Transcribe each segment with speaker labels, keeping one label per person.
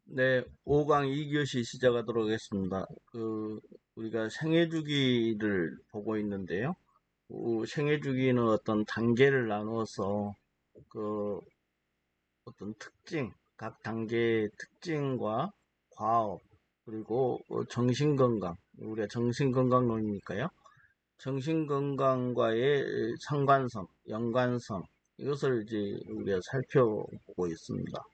Speaker 1: 네, 5강 2교시 시작하도록 하겠습니다. 우리가 생애 주기를 보고 있는데요. 생애 주기는 어떤 단계를 나누어서 그 어떤 특징, 각 단계의 특징과 과업, 그리고 정신건강, 우리가 정신건강론이니까요. 정신건강과의 상관성, 연관성, 이것을 이제 우리가 살펴보고 있습니다.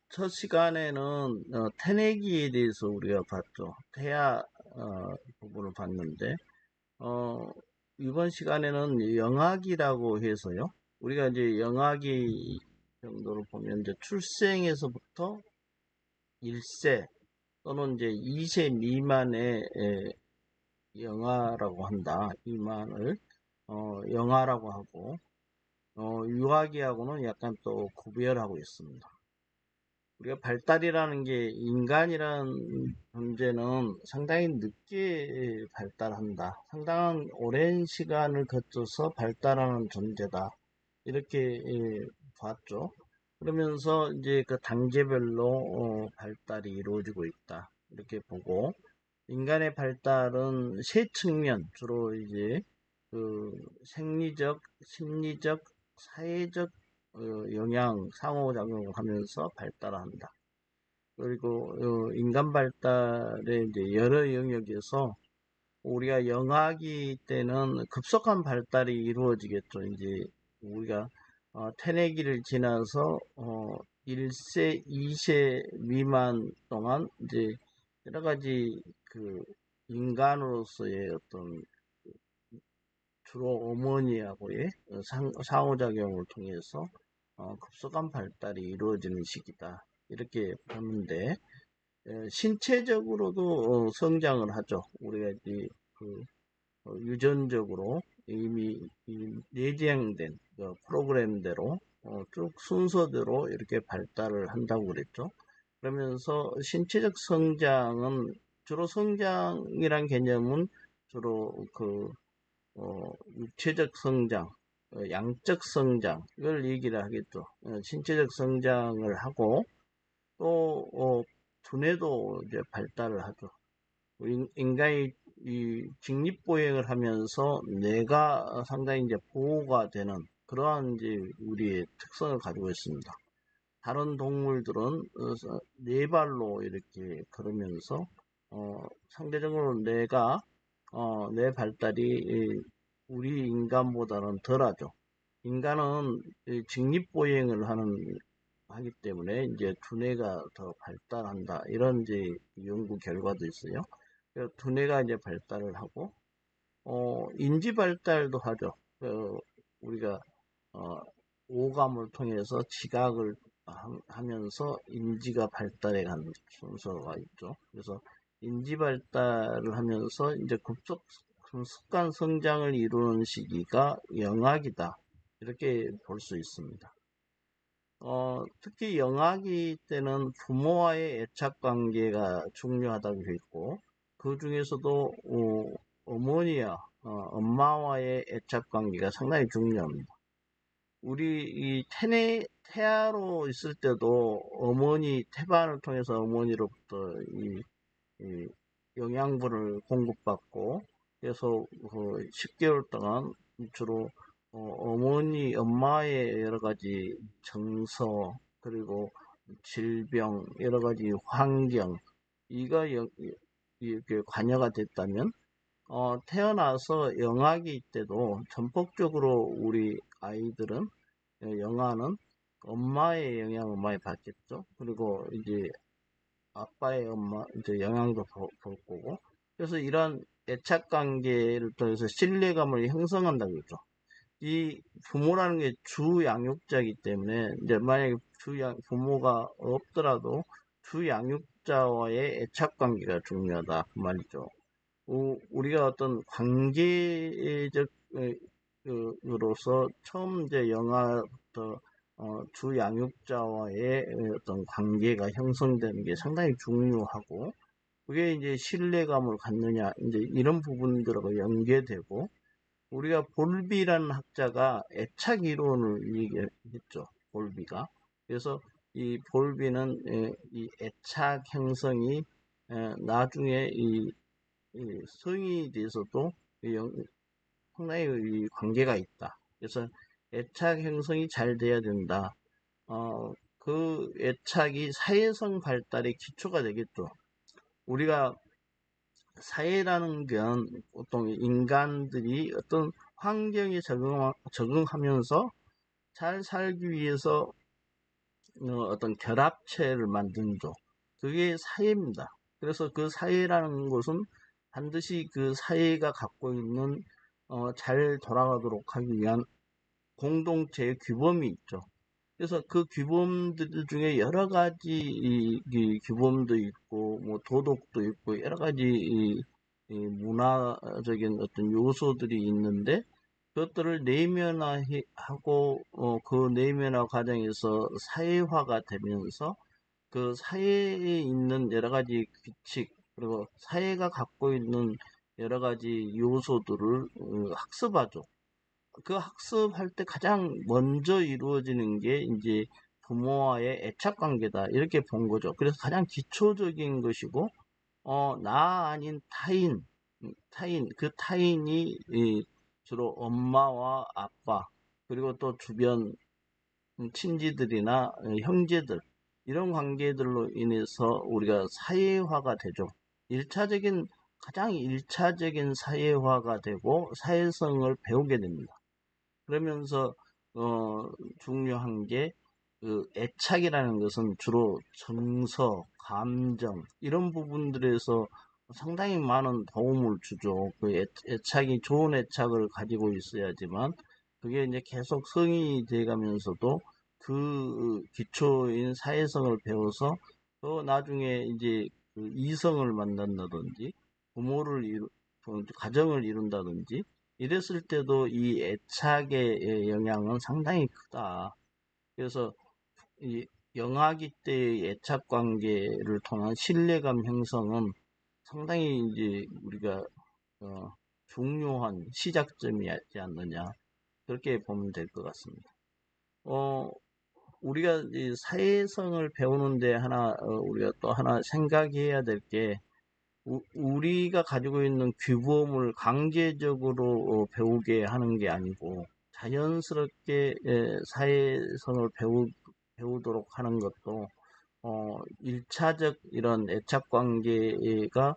Speaker 1: 첫 시간에는 태내기에 대해서 우리가 봤죠. 태아 부분을 봤는데 어, 이번 시간에는 영아기라고 해서요. 우리가 이제 영아기 정도로 보면 이제 출생에서부터 1세 또는 이제 2세 미만의 영아라고 한다. 미만을 영아라고 하고 유아기하고는 약간 또 구별하고 있습니다. 우리가 발달이라는 게 인간이라는 존재는 상당히 늦게 발달한다. 상당한 오랜 시간을 거쳐서 발달하는 존재다. 이렇게 봤죠. 그러면서 이제 그 단계별로 발달이 이루어지고 있다. 이렇게 보고 인간의 발달은 세 측면, 주로 이제 그 생리적, 심리적, 사회적 영향, 상호작용을 하면서 발달한다. 그리고 인간 발달의 이제 여러 영역에서 우리가 영아기 때는 급속한 발달이 이루어지겠죠. 이제 우리가 태내기를 지나서 1세, 2세 미만 동안 이제 여러 가지 그 인간으로서의 어떤 주로 어머니하고의 상호작용을 통해서 급속한 발달이 이루어지는 시기다. 이렇게 보는데 신체적으로도 성장을 하죠. 우리가 이제 그 유전적으로 이미 내재된 프로그램대로 쭉 순서대로 이렇게 발달을 한다고 그랬죠. 그러면서 신체적 성장은 주로 성장이란 개념은 주로 육체적 성장, 양적 성장 이걸 얘기를 하겠죠. 신체적 성장을 하고 또 두뇌도 이제 발달을 하죠. 인간이 이 직립보행을 하면서 뇌가 상당히 이제 보호가 되는 그러한 이제 우리의 특성을 가지고 있습니다. 다른 동물들은 네 발로 이렇게 걸으면서 상대적으로 뇌 발달이 우리 인간보다는 덜하죠. 인간은 직립보행을 하기 때문에 이제 두뇌가 더 발달한다. 이런 이제 연구 결과도 있어요. 두뇌가 이제 발달을 하고, 인지 발달도 하죠. 우리가, 오감을 통해서 지각을 하면서 인지가 발달해 가는 순서가 있죠. 그래서 인지 발달을 하면서 이제 급속 습관 성장을 이루는 시기가 영악이다. 이렇게 볼 수 있습니다. 특히 영아기 때는 부모와의 애착 관계가 중요하다고 했고, 그 중에서도, 어머니와, 엄마와의 애착 관계가 상당히 중요합니다. 우리 태아로 있을 때도 태반을 통해서 어머니로부터 이 영양분을 공급받고, 그래서 10개월 동안 주로 엄마의 여러 가지 정서, 그리고 질병, 여러 가지 환경, 이가 이렇게 관여가 됐다면, 태어나서 영아기 때도 전폭적으로 우리 아이들은, 영아는 엄마의 영향을 많이 받겠죠. 그리고 이제 아빠의 이제 영향도 볼 거고. 그래서 이런 애착 관계를 통해서 신뢰감을 형성한다고 그러죠. 이 부모라는 게 주 양육자이기 때문에 이제 만약에 부모가 없더라도 주 양육자와의 애착 관계가 중요하다 그 말이죠. 우리가 어떤 관계적 으로서 처음 이제 영화부터 주 양육자와의 어떤 관계가 형성되는 게 상당히 중요하고 그게 이제 신뢰감을 갖느냐 이제 이런 부분들하고 연계되고 우리가 볼비라는 학자가 애착 이론을 얘기했죠. 볼비가. 그래서 이 볼비는 이 애착 형성이 나중에 이 성인이 돼서도 상당히 이 관계가 있다. 그래서 애착 형성이 잘 돼야 된다. 그 애착이 사회성 발달의 기초가 되겠죠. 우리가 사회라는 건 보통 인간들이 어떤 환경에 적응하면서 잘 살기 위해서 어떤 결합체를 만든죠. 그게 사회입니다. 그래서 그 사회라는 것은 반드시 그 사회가 갖고 있는 잘 돌아가도록 하기 위한 공동체의 규범이 있죠. 그래서 그 규범들 중에 여러 가지 이 규범도 있고 뭐 도덕도 있고 여러 가지 이 문화적인 어떤 요소들이 있는데 그것들을 내면화하고 그 내면화 과정에서 사회화가 되면서 그 사회에 있는 여러 가지 규칙 그리고 사회가 갖고 있는 여러 가지 요소들을 학습하죠. 그 학습할 때 가장 먼저 이루어지는 게 이제 부모와의 애착 관계다 이렇게 본 거죠. 그래서 가장 기초적인 것이고 나 아닌 타인 그 타인이 주로 엄마와 아빠 그리고 또 주변 친지들이나 형제들 이런 관계들로 인해서 우리가 사회화가 되죠. 가장 일차적인 사회화가 되고 사회성을 배우게 됩니다. 그러면서 중요한 게 그 애착이라는 것은 주로 정서, 감정 이런 부분들에서 상당히 많은 도움을 주죠. 그 애착이 좋은 애착을 가지고 있어야지만 그게 이제 계속 성인이 돼가면서도 그 기초인 사회성을 배워서 또 나중에 이제 그 이성을 만난다든지 가정을 이룬다든지 이랬을 때도 이 애착의 영향은 상당히 크다. 그래서 이 영아기 때의 애착 관계를 통한 신뢰감 형성은 상당히 이제 우리가 중요한 시작점이지 않느냐 그렇게 보면 될 것 같습니다. 우리가 이 사회성을 배우는데 우리가 또 하나 생각해야 될게 우리가 가지고 있는 규범을 강제적으로 배우게 하는 게 아니고 자연스럽게 사회성을 배우도록 하는 것도 1차적 이런 애착 관계가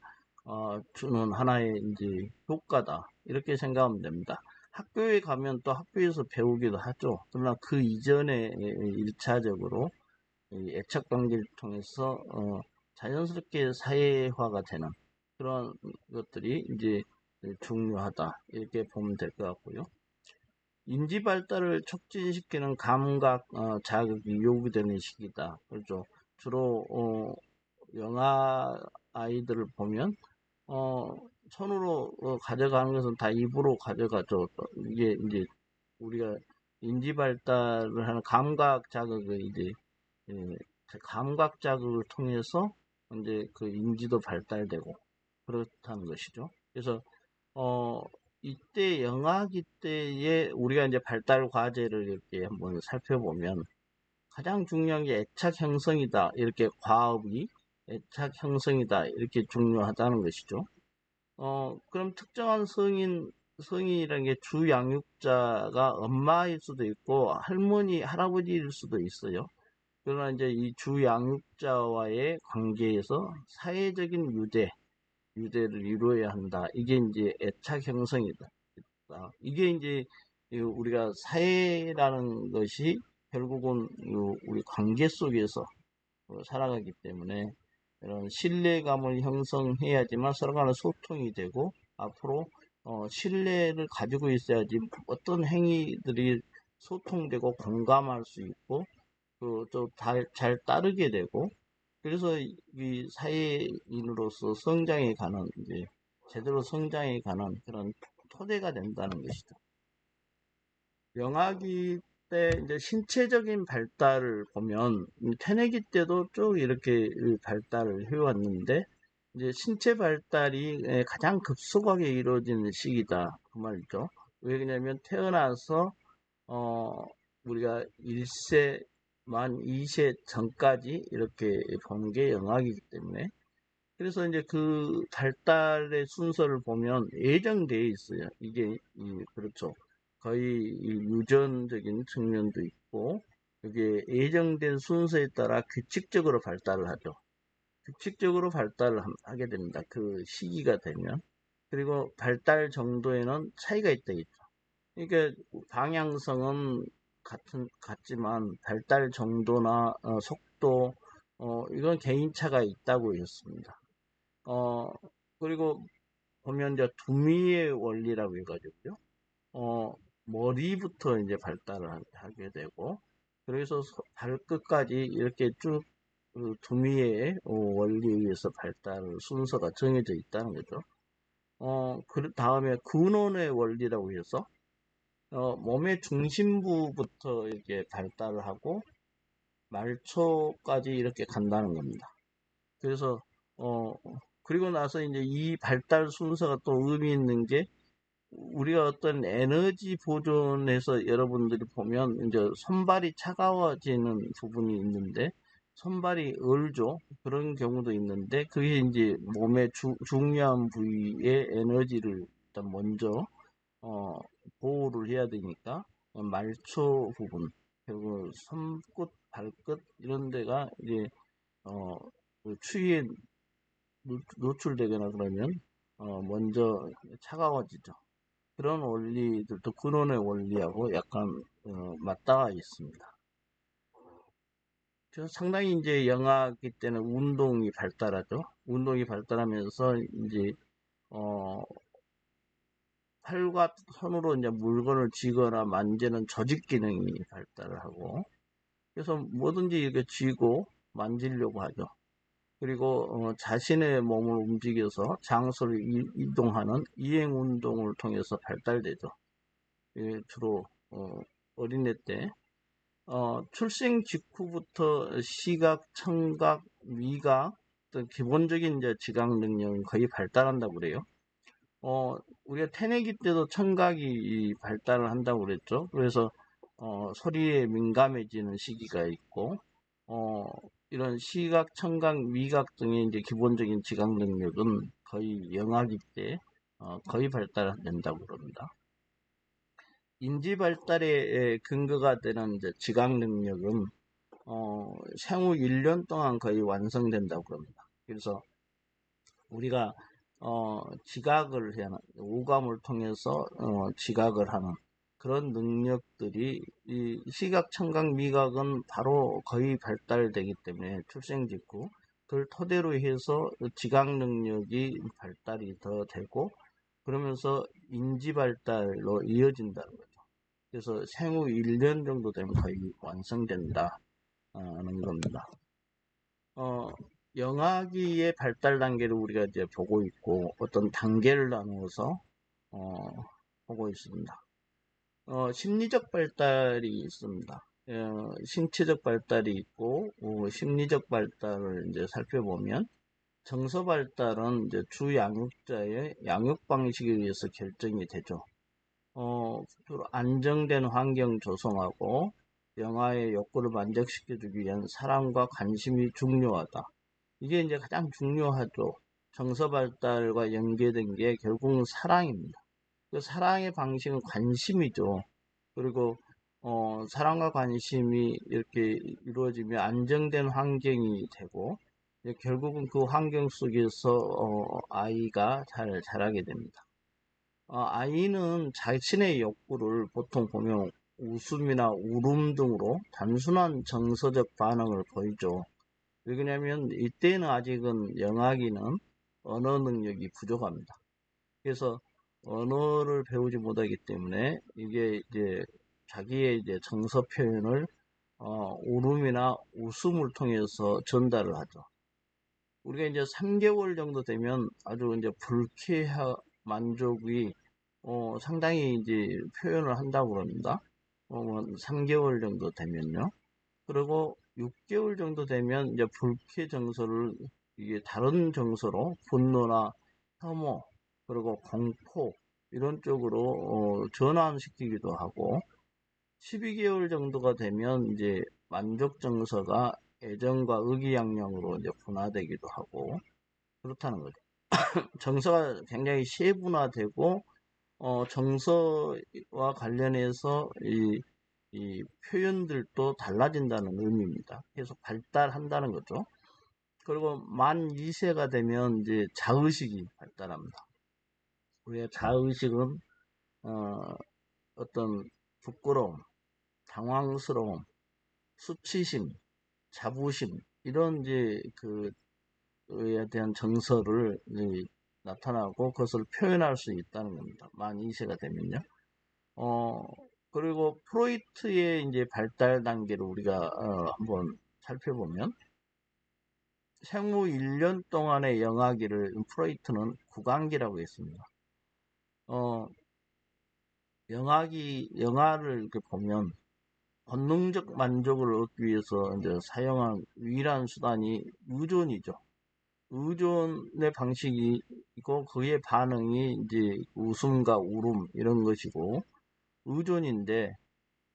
Speaker 1: 주는 하나의 이제 효과다 이렇게 생각하면 됩니다. 학교에 가면 또 학교에서 배우기도 하죠. 그러나 그 이전에 1차적으로 애착 관계를 통해서 자연스럽게 사회화가 되는 그런 것들이 이제 중요하다 이렇게 보면 될 것 같고요. 인지 발달을 촉진시키는 감각 자극이 요구되는 시기다. 그렇죠. 주로 영아 아이들을 보면 손으로 가져가는 것은 다 입으로 가져가죠. 이게 이제 우리가 인지 발달을 하는 감각 자극을 이제 예, 감각 자극을 통해서 이제 그 인지도 발달되고 그렇다는 것이죠. 그래서 어 이때 영아기 때에 우리가 이제 발달 과제를 이렇게 한번 살펴보면 가장 중요한 게 애착 형성이다. 이렇게 과업이 애착 형성이다. 이렇게 중요하다는 것이죠. 그럼 특정한 성인이라는 게 주 양육자가 엄마일 수도 있고 할머니, 할아버지일 수도 있어요. 그러나 이제 이 주 양육자와의 관계에서 사회적인 유대를 이루어야 한다. 이게 이제 애착 형성이다. 이게 이제 우리가 사회라는 것이 결국은 우리 관계 속에서 살아가기 때문에 이런 신뢰감을 형성해야지만 서로 간에 소통이 되고 앞으로 신뢰를 가지고 있어야지 어떤 행위들이 소통되고 공감할 수 있고 잘 따르게 되고 그래서 이 사회인으로서 성장해 가는 이제 제대로 성장해 가는 그런 토대가 된다는 것이죠. 영아기 때 이제 신체적인 발달을 보면 태내기 때도 쭉 이렇게 발달을 해왔는데 이제 신체 발달이 가장 급속하게 이루어지는 시기다 그 말이죠. 왜 그러냐면 태어나서 우리가 1세 만 2세 전까지 이렇게 보는 게 영악이기 때문에, 그래서 이제 그 발달의 순서를 보면 예정되어 있어요. 이게 그렇죠. 거의 이 유전적인 측면도 있고, 이게 예정된 순서에 따라 규칙적으로 발달을 하죠. 규칙적으로 발달을 하게 됩니다. 그 시기가 되면. 그리고 발달 정도에는 차이가 있다. 그러니까 방향성은 같지만 발달 정도나 속도, 이건 개인차가 있다고 했습니다. 어, 그리고 보면 이제 두미의 원리라고 해가지고요. 어, 머리부터 이제 발달을 하게 되고, 그래서 발끝까지 이렇게 쭉 그 두미의 원리에 의해서 발달 순서가 정해져 있다는 거죠. 그 다음에 근원의 원리라고 해서 몸의 중심부부터 이렇게 발달을 하고 말초까지 이렇게 간다는 겁니다. 그래서 어 그리고 나서 이제 이 발달 순서가 또 의미 있는 게, 우리가 어떤 에너지 보존에서 여러분들이 보면 이제 손발이 차가워지는 부분이 있는데, 손발이 얼죠. 그런 경우도 있는데, 그게 이제 몸의 중요한 부위의 에너지를 일단 먼저 어, 보호를 해야 되니까 말초 부분, 그리고 손끝, 발끝 이런 데가 이제 그 추위에 노출되거나 그러면 먼저 차가워지죠. 그런 원리들도 근원의 원리하고 약간 맞닿아 있습니다. 그래서 상당히 이제 영아기 때는 운동이 발달하죠. 운동이 발달하면서 이제 어, 팔과 손으로 이제 물건을 쥐거나 만지는 조직 기능이 발달을 하고, 그래서 뭐든지 이렇게 쥐고 만지려고 하죠. 그리고 자신의 몸을 움직여서 장소를 이동하는 이행 운동을 통해서 발달되죠. 예, 주로 어린애 때 출생 직후부터 시각, 청각, 미각 등 기본적인 이제 지각 능력은 거의 발달한다고 그래요. 우리가 태내기 때도 청각이 발달을 한다고 그랬죠. 그래서 소리에 민감해지는 시기가 있고, 어, 이런 시각, 청각, 미각 등의 이제 기본적인 지각 능력은 거의 영아기 때 거의 발달된다고 그럽니다. 인지 발달의 근거가 되는 이제 지각 능력은 생후 1년 동안 거의 완성된다고 그럽니다. 그래서 우리가 지각을 해야 하는, 오감을 통해서 지각을 하는 그런 능력들이 이 시각, 청각, 미각은 바로 거의 발달되기 때문에 출생 직후 그걸 토대로 해서 지각 능력이 발달이 더 되고, 그러면서 인지 발달로 이어진다는 거죠. 그래서 생후 1년 정도 되면 거의 완성된다는 겁니다. 어, 영아기의 발달 단계를 우리가 이제 보고 있고, 어떤 단계를 나누어서 어, 보고 있습니다. 심리적 발달이 있습니다. 신체적 발달이 있고, 심리적 발달을 이제 살펴보면, 정서 발달은 이제 주 양육자의 양육 방식에 의해서 결정이 되죠. 주로 안정된 환경 조성하고 영아의 욕구를 만족시켜주기 위한 사랑과 관심이 중요하다. 이게 이제 가장 중요하죠. 정서 발달과 연계된 게 결국은 사랑입니다. 그 사랑의 방식은 관심이죠. 그리고 사랑과 관심이 이렇게 이루어지면 안정된 환경이 되고, 결국은 그 환경 속에서 아이가 잘 자라게 됩니다. 아이는 자신의 욕구를 보통 보면 웃음이나 울음 등으로 단순한 정서적 반응을 보이죠. 왜 그러냐면 이때는 아직은 영아기는 언어 능력이 부족합니다. 그래서 언어를 배우지 못하기 때문에 이게 이제 자기의 이제 정서 표현을 울음이나 웃음을 통해서 전달을 하죠. 우리가 이제 3개월 정도 되면 아주 이제 불쾌한 만족이 상당히 이제 표현을 한다고 그럽니다. 3개월 정도 되면요. 그리고 6개월 정도 되면 이제 불쾌 정서를 이게 다른 정서로 분노나 혐오, 그리고 공포 이런 쪽으로 전환시키기도 하고, 12개월 정도가 되면 이제 만족 정서가 애정과 의기양양으로 이제 분화되기도 하고 그렇다는 거죠. 정서가 굉장히 세분화되고 정서와 관련해서 이 표현들도 달라진다는 의미입니다. 계속 발달한다는 거죠. 그리고 만 2세가 되면 이제 자의식이 발달합니다. 우리가 자의식은 어떤 부끄러움, 당황스러움, 수치심, 자부심 이런 이제 그에 대한 정서를 나타나고 그것을 표현할 수 있다는 겁니다. 만 2세가 되면요. 어, 그리고 프로이트의 이제 발달 단계를 우리가 한번 살펴보면 생후 1년 동안의 영아기를 프로이트는 구강기라고 했습니다. 영아를 이렇게 보면 본능적 만족을 얻기 위해서 이제 사용한 유일한 수단이 의존이죠. 의존의 방식이고 그의 반응이 이제 웃음과 울음 이런 것이고 의존인데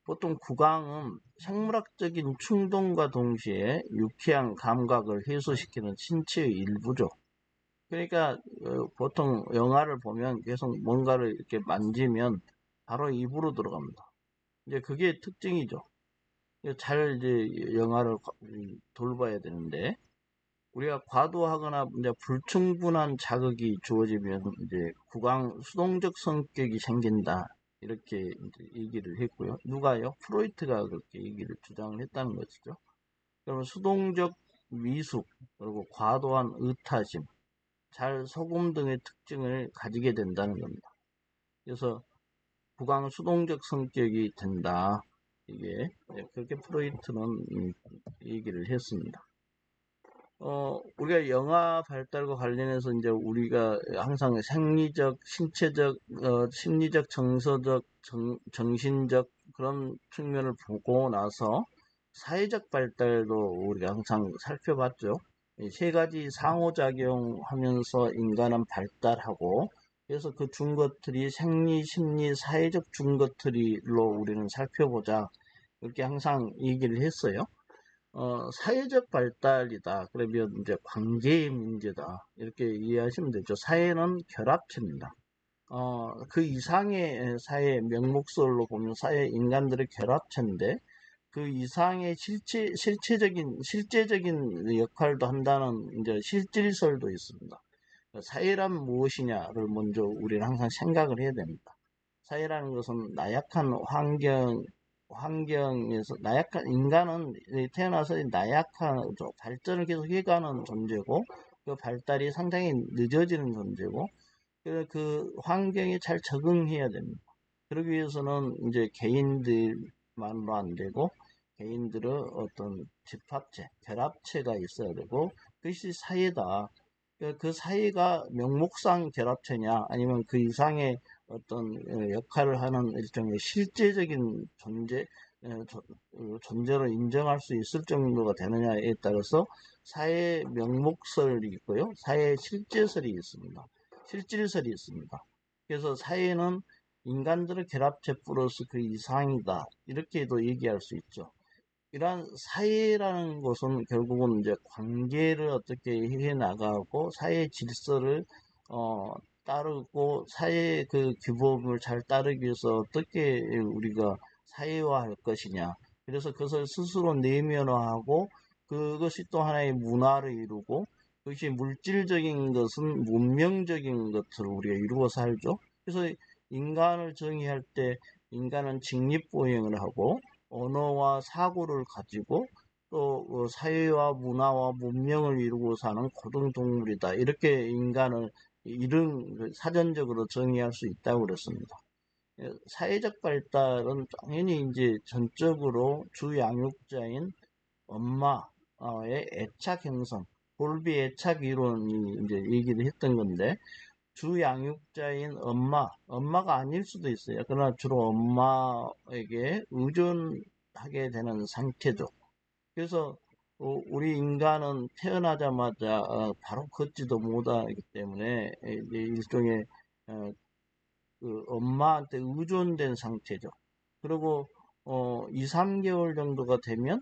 Speaker 1: 보통 구강은 생물학적인 충동과 동시에 유쾌한 감각을 해소시키는 신체의 일부죠. 그러니까 보통 영화를 보면 계속 뭔가를 이렇게 만지면 바로 입으로 들어갑니다. 이제 그게 특징이죠. 잘 이제 영화를 돌봐야 되는데 우리가 과도하거나 이제 불충분한 자극이 주어지면 이제 구강 수동적 성격이 생긴다. 이렇게 이제 얘기를 했고요. 누가요? 프로이트가 그렇게 얘기를 주장을 했다는 것이죠. 그러면 수동적 미숙, 그리고 과도한 의타심, 잘 소금 등의 특징을 가지게 된다는 겁니다. 그래서 구강 수동적 성격이 된다. 이게 그렇게 프로이트는 얘기를 했습니다. 우리가 영아 발달과 관련해서 이제 우리가 항상 생리적, 신체적, 심리적, 정서적, 정신적 그런 측면을 보고 나서 사회적 발달도 우리가 항상 살펴봤죠. 이 세 가지 상호작용하면서 인간은 발달하고 그래서 그 준것들이 생리, 심리, 사회적 준것들이로 우리는 살펴보자 이렇게 항상 얘기를 했어요. 사회적 발달이다. 그러면 이제 관계의 문제다. 이렇게 이해하시면 되죠. 사회는 결합체입니다. 그 이상의 사회 명목설로 보면 사회 인간들의 결합체인데 그 이상의 실제적인 역할도 한다는 이제 실질설도 있습니다. 사회란 무엇이냐를 먼저 우리는 항상 생각을 해야 됩니다. 사회라는 것은 나약한 환경에서 인간은 태어나서 나약하죠. 발전을 계속 해가는 존재고 그 발달이 상당히 늦어지는 존재고 그 환경에 잘 적응해야 됩니다. 그러기 위해서는 이제 개인들만으로 안 되고 개인들의 어떤 집합체, 결합체가 있어야 되고 그것이 사회다. 그 사회가 명목상 결합체냐 아니면 그 이상의 어떤 역할을 하는 일종의 실제적인 존재로 인정할 수 있을 정도가 되느냐에 따라서 사회 명목설이 있고요. 사회 실제설이 있습니다. 실질설이 있습니다. 그래서 사회는 인간들의 결합체 플러스 그 이상이다. 이렇게도 얘기할 수 있죠. 이러한 사회라는 것은 결국은 이제 관계를 어떻게 해 나가고 사회 질서를 따르고 사회 그 규범을 잘 따르기 위해서 어떻게 우리가 사회화할 것이냐. 그래서 그것을 스스로 내면화하고 그것이 또 하나의 문화를 이루고 그것이 물질적인 것은 문명적인 것을 우리가 이루어 살죠. 그래서 인간을 정의할 때 인간은 직립보행을 하고 언어와 사고를 가지고 또 사회와 문화와 문명을 이루고 사는 고등동물이다. 이렇게 인간을 이런 사전적으로 정의할 수 있다고 그랬습니다. 사회적 발달은 당연히 이제 전적으로 주 양육자인 엄마의 애착 형성, 볼비 애착 이론이 이제 얘기를 했던 건데 주 양육자인 엄마가 아닐 수도 있어요. 그러나 주로 엄마에게 의존하게 되는 상태죠. 그래서 우리 인간은 태어나자마자 바로 걷지도 못하기 때문에 일종의 그 엄마한테 의존된 상태죠. 그리고 2, 3개월 정도가 되면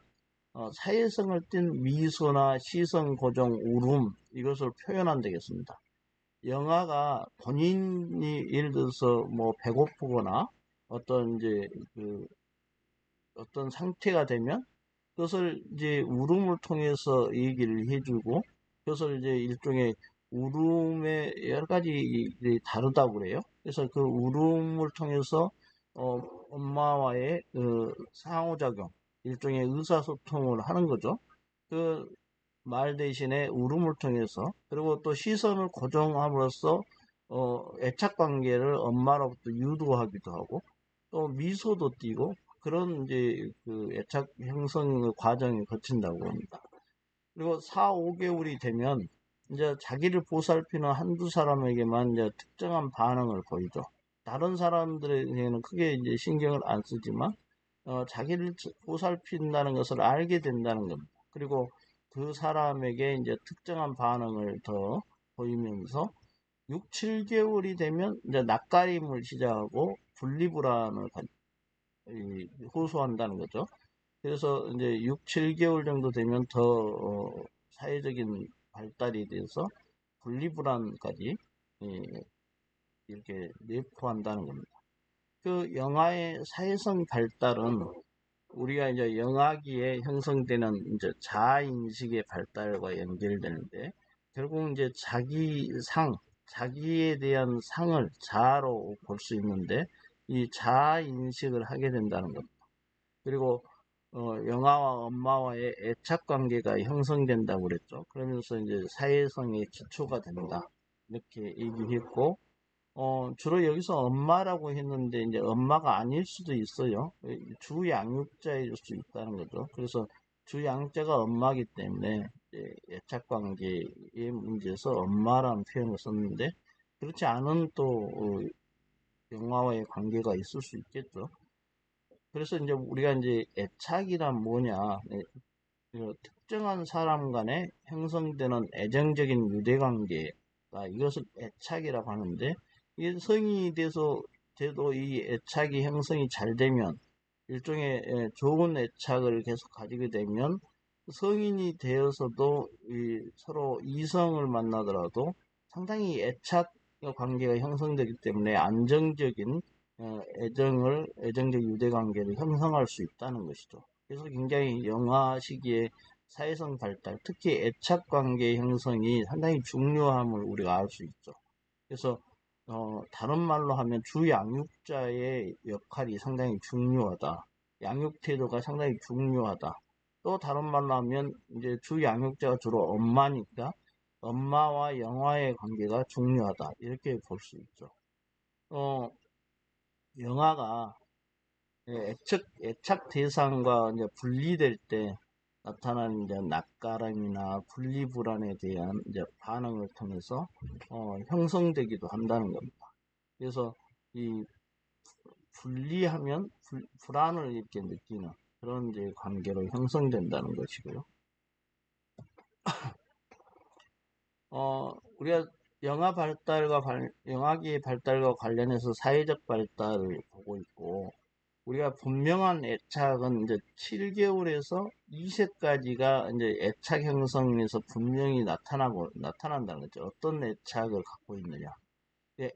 Speaker 1: 사회성을 띤 미소나 시선 고정, 울음 이것을 표현한다겠습니다. 영화가 본인이 예를 들어서 뭐 배고프거나 어떤 이제 그 어떤 상태가 되면 그것을 이제 울음을 통해서 얘기를 해주고 그것을 이제 일종의 울음의 여러 가지 다르다고 그래요. 그래서 그 울음을 통해서 엄마와의 그 상호작용, 일종의 의사소통을 하는 거죠. 그 말 대신에 울음을 통해서 그리고 또 시선을 고정함으로써 애착 관계를 엄마로부터 유도하기도 하고 또 미소도 띠고 그런 이제 그 애착 형성 과정을 거친다고 합니다. 그리고 4, 5개월이 되면 이제 자기를 보살피는 한두 사람에게만 이제 특정한 반응을 보이죠. 다른 사람들에게는 크게 이제 신경을 안 쓰지만 자기를 보살핀다는 것을 알게 된다는 겁니다. 그리고 그 사람에게 이제 특정한 반응을 더 보이면서 6, 7개월이 되면 이제 낯가림을 시작하고 분리불안을 호소한다는 거죠. 그래서 이제 6, 7개월 정도 되면 더 사회적인 발달이 돼서 분리불안까지 이렇게 내포한다는 겁니다. 그 영아의 사회성 발달은 우리가 이제 영아기에 형성되는 이제 자아인식의 발달과 연결되는데 결국 이제 자기에 대한 상을 자아로 볼 수 있는데 이 자아인식을 하게 된다는 겁니다. 그리고 영아와 엄마와의 애착 관계가 형성된다고 그랬죠. 그러면서 이제 사회성의 기초가 된다. 이렇게 얘기했고 주로 여기서 엄마라고 했는데 이제 엄마가 아닐 수도 있어요. 주 양육자일 수 있다는 거죠. 그래서 주 양육자가 엄마기 때문에 애착 관계의 문제에서 엄마라는 표현을 썼는데 그렇지 않은 또 영아와의 관계가 있을 수 있겠죠. 그래서 이제 우리가 이제 애착이란 뭐냐, 특정한 사람 간에 형성되는 애정적인 유대관계가 이것을 애착이라고 하는데 이게 성인이 돼도 이 애착이 형성이 잘 되면 일종의 좋은 애착을 계속 가지게 되면 성인이 되어서도 서로 이성을 만나더라도 상당히 애착 관계가 형성되기 때문에 안정적인 애정적 유대관계를 형성할 수 있다는 것이죠. 그래서 굉장히 영아 시기에 사회성 발달, 특히 애착 관계 형성이 상당히 중요함을 우리가 알 수 있죠. 그래서 다른 말로 하면 주 양육자의 역할이 상당히 중요하다. 양육 태도가 상당히 중요하다. 또 다른 말로 하면 이제 주 양육자가 주로 엄마니까 엄마와 영아의 관계가 중요하다. 이렇게 볼 수 있죠. 영아가 애착 대상과 이제 분리될 때 나타나는 이제 낯가림이나 분리불안에 대한 이제 반응을 통해서 형성되기도 한다는 겁니다. 그래서 이 분리하면 불안을 이렇게 느끼는 그런 이제 관계로 형성된다는 것이고요. 우리가 영아기의 발달과 관련해서 사회적 발달을 보고 있고, 우리가 분명한 애착은 이제 7개월에서 2세까지가 이제 애착 형성에서 분명히 나타난다는 거죠. 어떤 애착을 갖고 있느냐. 예,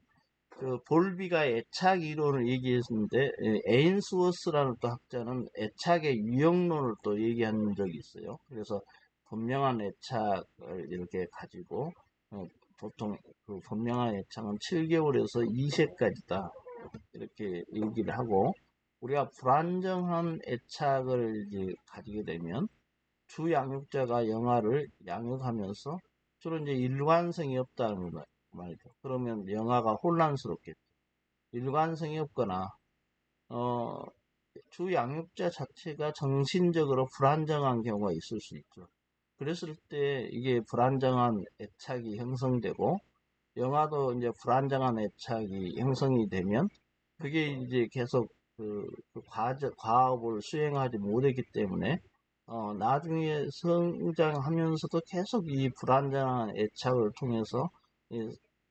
Speaker 1: 그 볼비가 애착 이론을 얘기했는데, 에인스워스라는 또 학자는 애착의 유형론을 또 얘기한 적이 있어요. 그래서 분명한 애착을 이렇게 가지고, 보통 그 분명한 애착은 7개월에서 2세까지다. 이렇게 얘기를 하고, 우리가 불안정한 애착을 이제 가지게 되면 주 양육자가 영아를 양육하면서 주로 이제 일관성이 없다는 말이죠. 그러면 영아가 혼란스럽겠죠. 일관성이 없거나 주 양육자 자체가 정신적으로 불안정한 경우가 있을 수 있죠. 그랬을 때 이게 불안정한 애착이 형성되고 영아도 이제 불안정한 애착이 형성이 되면 그게 이제 계속 과업을 수행하지 못했기 때문에 나중에 성장하면서도 계속 이 불안정한 애착을 통해서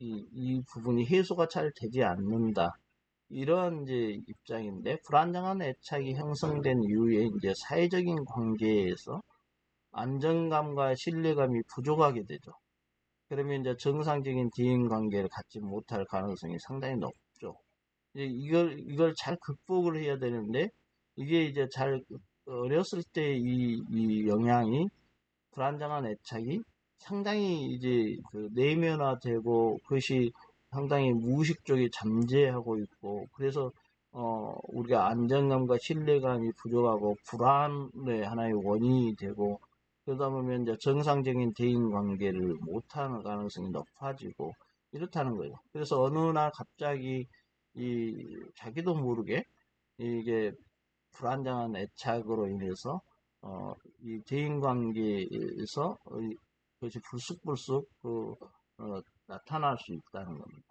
Speaker 1: 이 부분이 해소가 잘 되지 않는다. 이런 이제 입장인데, 불안정한 애착이 형성된 이후에 이제 사회적인 관계에서 안정감과 신뢰감이 부족하게 되죠. 그러면 이제 정상적인 대인 관계를 갖지 못할 가능성이 상당히 높죠. 이걸 잘 극복을 해야 되는데, 이게 이제 잘 어렸을 때 이 영향이, 불안정한 애착이 상당히 이제 그 내면화되고, 그것이 상당히 무의식 쪽에 잠재하고 있고, 그래서 우리가 안정감과 신뢰감이 부족하고 불안의 하나의 원인이 되고, 그러다 보면 이제 정상적인 대인 관계를 못하는 가능성이 높아지고 이렇다는 거예요. 그래서 어느 날 갑자기 자기도 모르게 이게 불안정한 애착으로 인해서 이 대인 관계에서 그것이 불쑥불쑥 나타날 수 있다는 겁니다.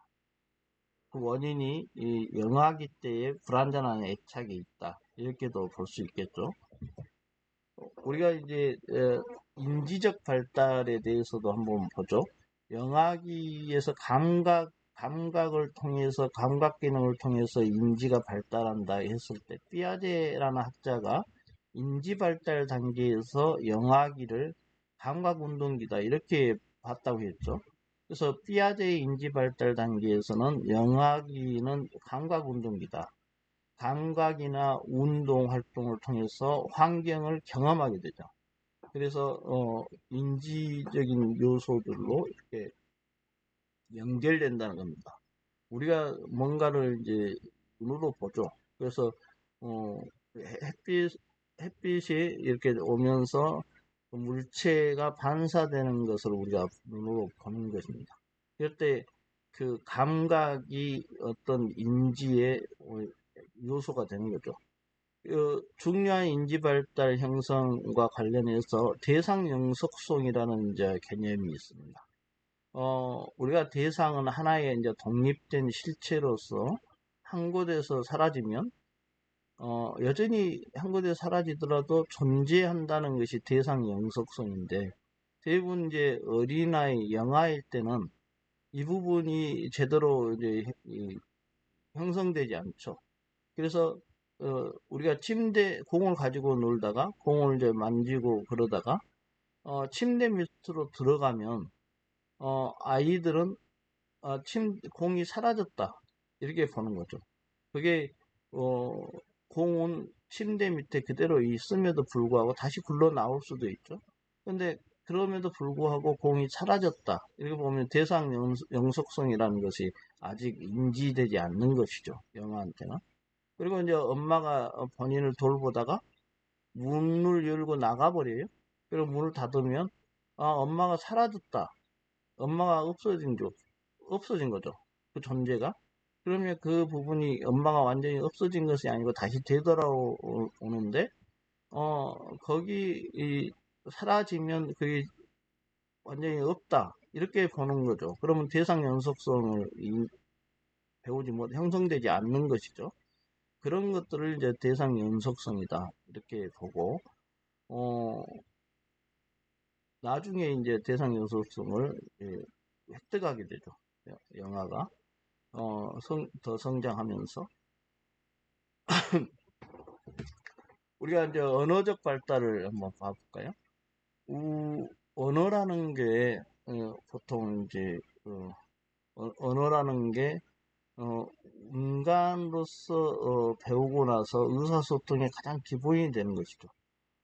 Speaker 1: 그 원인이 이 영아기 때의 불안정한 애착이 있다, 이렇게도 볼 수 있겠죠. 우리가 이제 인지적 발달에 대해서도 한번 보죠. 영아기에서 감각을 통해서, 감각 기능을 통해서 인지가 발달한다 했을 때, 삐아제라는 학자가 인지 발달 단계에서 영아기를 감각 운동기다, 이렇게 봤다고 했죠. 그래서 삐아제의 인지 발달 단계에서는 영아기는 감각 운동기다. 감각이나 운동 활동을 통해서 환경을 경험하게 되죠. 그래서 인지적인 요소들로 이렇게 연결된다는 겁니다. 우리가 뭔가를 이제 눈으로 보죠. 그래서 햇빛 햇빛이 이렇게 오면서 물체가 반사되는 것을 우리가 눈으로 보는 것입니다. 그럴 때 그 감각이 어떤 인지의 요소가 되는 거죠. 중요한 인지 발달 형성과 관련해서 대상 영속성이라는 이제 개념이 있습니다. 우리가 대상은 하나의 이제 독립된 실체로서 한 곳에서 사라지면, 여전히 한 곳에 사라지더라도 존재한다는 것이 대상 영속성인데, 대부분 이제 어린아이, 영아일 때는 이 부분이 제대로 이제 형성되지 않죠. 그래서 우리가 공을 가지고 놀다가 공을 이제 만지고 그러다가 침대 밑으로 들어가면 아이들은 공이 사라졌다, 이렇게 보는 거죠. 그게 공은 침대 밑에 그대로 있음에도 불구하고 다시 굴러 나올 수도 있죠. 근데 그럼에도 불구하고 공이 사라졌다, 이렇게 보면 대상 영속성이라는 것이 아직 인지되지 않는 것이죠, 영아한테는. 그리고 이제 엄마가 본인을 돌보다가 문을 열고 나가버려요. 그리고 문을 닫으면 엄마가 사라졌다, 엄마가 없어진 거죠, 그 존재가. 그러면 그 부분이 엄마가 완전히 없어진 것이 아니고 다시 되돌아오는데, 거기 사라지면 그게 완전히 없다, 이렇게 보는 거죠. 그러면 대상 연속성을 배우지 못, 형성되지 않는 것이죠. 그런 것들을 이제 대상 연속성이다, 이렇게 보고, 어, 나중에 이제 대상 연속성을 획득하게 되죠. 영화가 더 성장하면서. 우리가 이제 언어적 발달을 한번 봐볼까요? 언어라는 게 보통 이제 언어라는 게 인간으로서 배우고 나서 의사소통의 가장 기본이 되는 것이죠.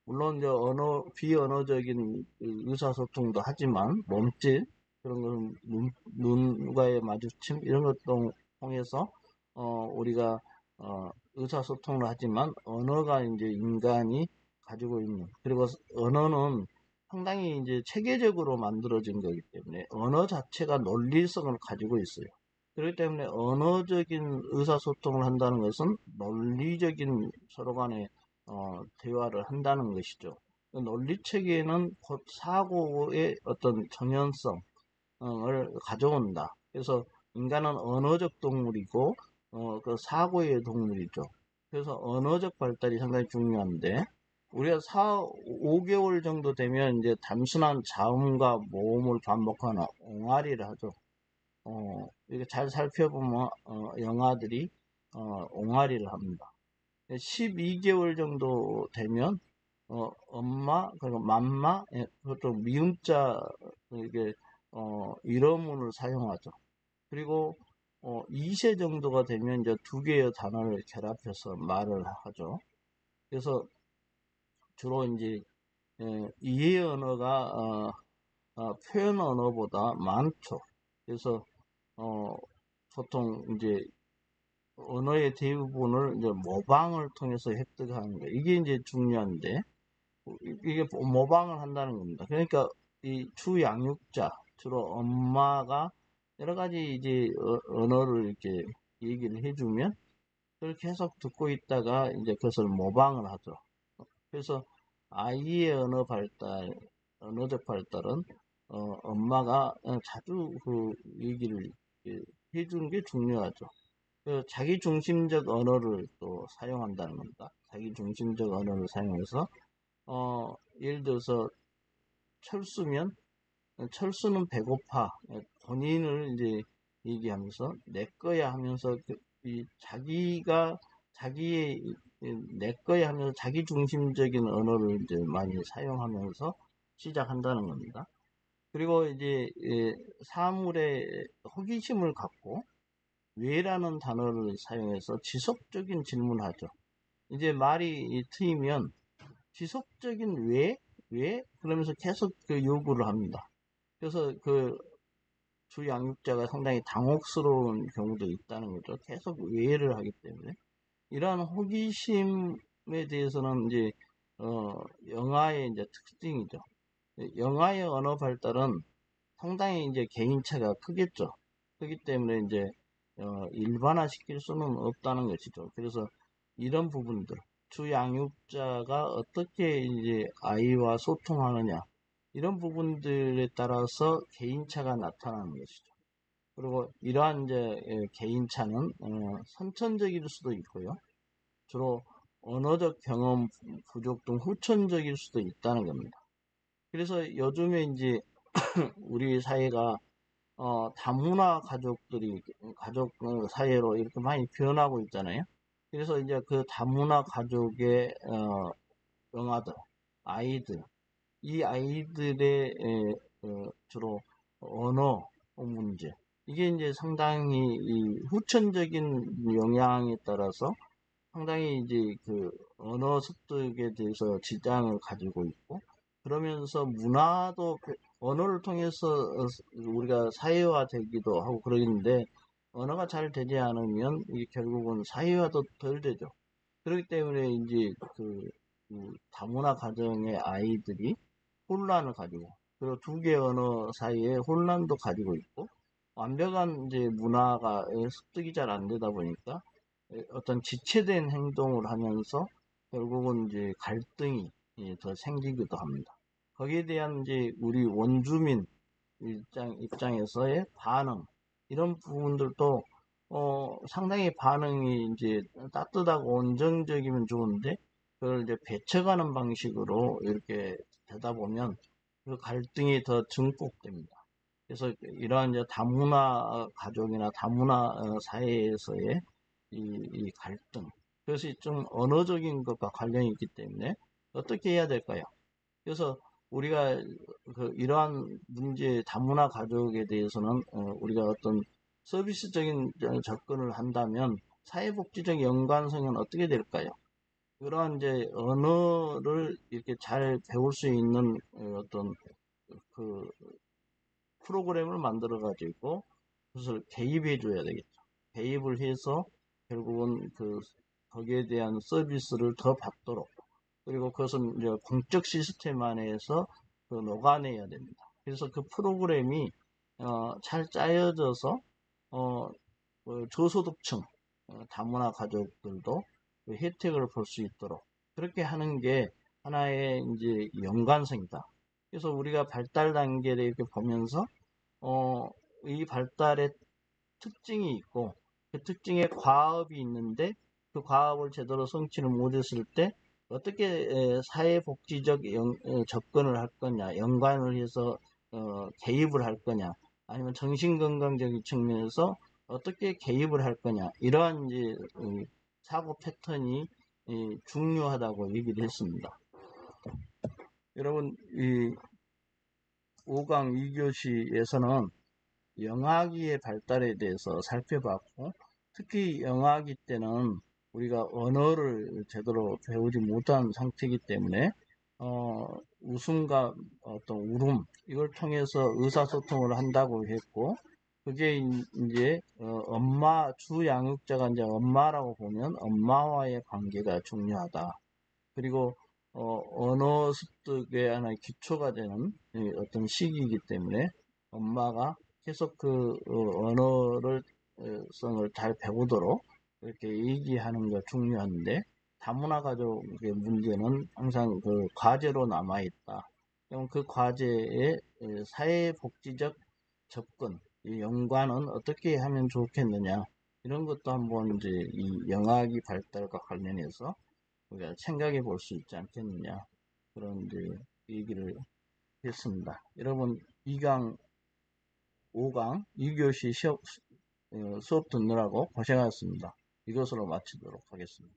Speaker 1: 물론 이제 비언어적인 의사소통도 하지만, 몸짓, 그런 건 눈과의 마주침, 이런 것도 통해서 우리가 의사소통을 하지만, 언어가 이제 인간이 가지고 있는, 그리고 언어는 상당히 이제 체계적으로 만들어진 거기 때문에 언어 자체가 논리성을 가지고 있어요. 그렇기 때문에 언어적인 의사소통을 한다는 것은 논리적인 서로 간의 대화를 한다는 것이죠. 논리체계는 곧 사고의 어떤 정연성을 가져온다. 그래서 인간은 언어적 동물이고 그 사고의 동물이죠. 그래서 언어적 발달이 상당히 중요한데, 우리가 5개월 정도 되면 이제 단순한 자음과 모음을 반복하는 옹알이를 하죠. 이렇게 잘 살펴보면 영아들이 옹알이를 합니다. 12개월 정도 되면 엄마 그리고 맘마 그것도 미음자 이게 이러문을 사용하죠. 그리고 2세 정도가 되면 이제 두 개의 단어를 결합해서 말을 하죠. 그래서 주로 이제 이해 언어가 표현 언어보다 많죠. 그래서 보통 이제 언어의 대부분을 이제 모방을 통해서 획득하는 거예요. 이게 이제 중요한데 이게 모방을 한다는 겁니다. 그러니까 이 주양육자 주로 엄마가 여러 가지 이제 언어를 이렇게 얘기를 해주면 그걸 계속 듣고 있다가 이제 그것을 모방을 하죠. 그래서 아이의 언어 발달, 언어적 발달은 엄마가 자주 그 얘기를 해주는 게 중요하죠. 자기 중심적 언어를 또 사용한다는 겁니다. 자기 중심적 언어를 사용해서 예를 들어서 철수면 철수는 배고파 본인을 이제 얘기하면서 내 거야 하면서 이 자기가 자기의 내 거야 하면서 자기 중심적인 언어를 이제 많이 사용하면서 시작한다는 겁니다. 그리고 이제 사물에 호기심을 갖고 왜라는 단어를 사용해서 지속적인 질문을 하죠. 이제 말이 트이면 지속적인 왜? 그러면서 계속 그 요구를 합니다. 그래서 그 주양육자가 상당히 당혹스러운 경우도 있다는 거죠. 계속 왜를 하기 때문에. 이러한 호기심에 대해서는 이제, 영아의 이제 특징이죠. 영아의 언어 발달은 상당히 이제 개인차가 크겠죠. 크기 때문에 이제, 일반화 시킬 수는 없다는 것이죠. 그래서 이런 부분들, 주양육자가 어떻게 이제 아이와 소통하느냐, 이런 부분들에 따라서 개인차가 나타나는 것이죠. 그리고 이러한 이제 개인차는 선천적일 수도 있고요. 주로 언어적 경험 부족 등 후천적일 수도 있다는 겁니다. 그래서 요즘에 이제 우리 사회가 다문화 가족들이 가족 사회로 이렇게 많이 변하고 있잖아요. 그래서 이제 그 다문화 가족의 영아들, 아이들, 이 아이들의 주로 언어 문제 이게 이제 상당히 이 후천적인 영향에 따라서 상당히 이제 그 언어 습득에 대해서 지장을 가지고 있고 그러면서 문화도 언어를 통해서 우리가 사회화 되기도 하고 그러는데 언어가 잘 되지 않으면 이게 결국은 사회화도 덜 되죠. 그렇기 때문에 이제 그 다문화 가정의 아이들이 혼란을 가지고 그리고 두 개 언어 사이에 혼란도 가지고 있고 완벽한 이제 문화가 습득이 잘 안 되다 보니까 어떤 지체된 행동을 하면서 결국은 이제 갈등이 더 생기기도 합니다. 거기에 대한 이제 우리 원주민 입장에서의 반응 이런 부분들도 상당히 반응이 이제 따뜻하고 온정적이면 좋은데 그걸 이제 배척하는 방식으로 이렇게 되다 보면 그 갈등이 더 증폭됩니다. 그래서 이러한 이제 다문화 가족이나 다문화 사회에서의 이 갈등 그것이 좀 언어적인 것과 관련이 있기 때문에 어떻게 해야 될까요? 그래서 우리가 이러한 문제 다문화 가족에 대해서는 우리가 어떤 서비스적인 접근을 한다면 사회복지적 연관성은 어떻게 될까요? 그러한 이제 언어를 이렇게 잘 배울 수 있는 어떤 그 프로그램을 만들어 가지고 그것을 개입해 줘야 되겠죠. 개입을 해서 결국은 거기에 대한 서비스를 더 받도록 그리고 그것은 이제 공적 시스템 안에서 녹아내야 됩니다. 그래서 그 프로그램이 잘 짜여져서 저소득층 다문화 가족들도 그 혜택을 볼 수 있도록 그렇게 하는 게 하나의 이제 연관성이다. 그래서 우리가 발달 단계를 이렇게 보면서 이 발달의 특징이 있고 그 특징에 과업이 있는데 그 과업을 제대로 성취를 못했을 때 어떻게 사회복지적 접근을 할 거냐, 연관을 해서 개입을 할 거냐, 아니면 정신건강적인 측면에서 어떻게 개입을 할 거냐, 이러한 이제 사고 패턴이 중요하다고 얘기를 했습니다. 여러분, 이 5강 2교시에서는 영아기의 발달에 대해서 살펴봤고, 특히 영아기 때는 우리가 언어를 제대로 배우지 못한 상태이기 때문에 웃음과 어떤 울음, 이걸 통해서 의사소통을 한다고 했고, 그게 이제 엄마, 주 양육자가 이제 엄마라고 보면 엄마와의 관계가 중요하다. 그리고 언어 습득의 하나의 기초가 되는 어떤 시기이기 때문에 엄마가 계속 그 언어를 성을 잘 배우도록 이렇게 얘기하는 거 중요한데, 다문화 가족의 문제는 항상 그 과제로 남아 있다. 그럼 그 과제에 사회복지적 접근, 이 연관은 어떻게 하면 좋겠느냐, 이런 것도 한번 이제 이 영아기 발달과 관련해서 우리가 생각해 볼 수 있지 않겠느냐, 그런 이제 얘기를 했습니다. 여러분, 2강, 5강, 2교시 수업 듣느라고 고생하셨습니다. 이것으로 마치도록 하겠습니다.